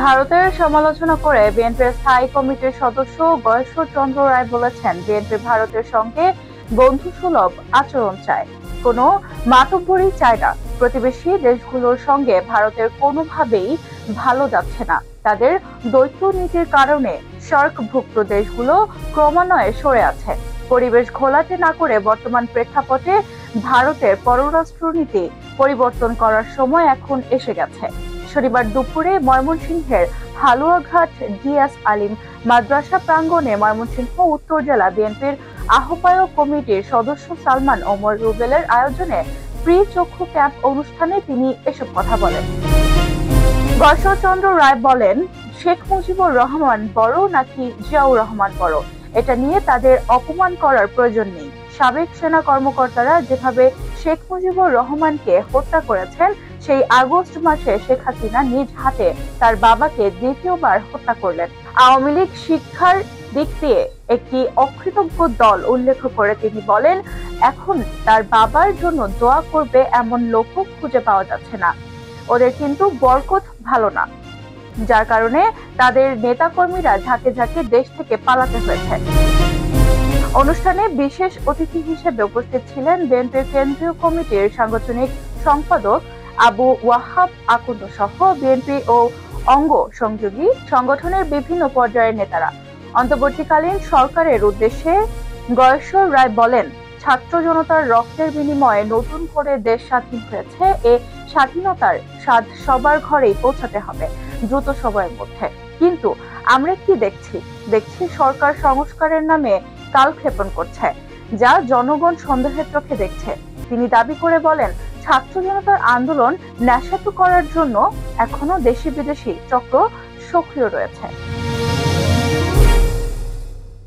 ভারতের সমালোচনা করে বিএনপির স্থায়ী কমিটির সদস্য গয়েশ্বর চন্দ্র রায় বলেছেন, বিএনপি ভারতের সঙ্গে বন্ধুসুলভ আচরণ চায়, কোনো মাতব্বরি চায় না। প্রতিবেশী দেশগুলোর সঙ্গে ভারতের কোনোভাবেই ভালো যাচ্ছে না। তাদের দ্বৈত নীতির কারণে সার্কভুক্ত দেশগুলো ক্রমান্বয়ে সরে আছে। পরিবেশ ঘোলাটে না করে বর্তমান প্রেক্ষাপটে ভারতের পররাষ্ট্রনীতি পরিবর্তন করার সময় এখন এসে গেছে। শনিবার দুপুরে ময়মনসিংহের হালুয়াঘাট ডিএস আলিম মাদ্রাসা প্রাঙ্গণে ময়মনসিংহ উত্তর জেলা বিএনপির আহ্বায়ক কমিটির সদস্য সালমান ওমর রুবেলের আয়োজনে ফ্রি চক্ষু ক্যাম্প অনুষ্ঠানে তিনি এসব কথা বলেন। গয়েশ্বর চন্দ্র রায় বলেন, শেখ মুজিবুর রহমান বড় নাকি জিয়াউর রহমান বড়, এটা নিয়ে তাদের অপমান করার প্রয়োজন নেই। সাবেক সেনা কর্মকর্তারা যেভাবে শেখ মুজিবুর রহমানকে হত্যা করেছেন, সেই আগস্ট মাসে শেখ হাসিনা নিজ হাতে তার বাবাকে দ্বিতীয়বার হত্যা করলেন। আওয়ামী লীগ শিক্ষার দিক দিয়ে একটি অকৃতজ্ঞ দল উল্লেখ করে তিনি বলেন, এখন তার বাবার জন্য দোয়া করবে এমন লোকও খুঁজে পাওয়া যাচ্ছে না। ওদের কিন্তু বরকত ভালো না, যার কারণে তাদের নেতাকর্মীরা ঝাঁকে ঝাঁকে দেশ থেকে পালাতে হয়েছে। অনুষ্ঠানে বিশেষ অতিথি হিসেবে উপস্থিত ছিলেন বিএনপির কেন্দ্রীয় কমিটির সাংগঠনিক সম্পাদক আবু ওয়াহাব আকন্দ সহ বিএনপি ও অঙ্গ সংযোগী সংগঠনের বিভিন্ন পর্যায়ের নেতারা। অন্তর্বর্তীকালীন সরকারের উদ্দেশ্যে গয়েশ্বর রায় বলেন, ছাত্র জনতার রক্তের বিনিময়ে নতুন করে দেশ স্বাধীন হয়েছে। এ স্বাধীনতার স্বাদ সবার ঘরেই পৌঁছাতে হবে দ্রুত সময়ের মধ্যে। কিন্তু আমরা কি দেখছি সরকার সংস্কারের নামে কালক্ষেপণ করছে, যা জনগণ সন্দেহের চোখে দেখছে। তিনি দাবি করে বলেন, ছাত্র জনতার আন্দোলন ন্যাসাত করার জন্য এখনো দেশি বিদেশি চক্র সক্রিয় রয়েছে।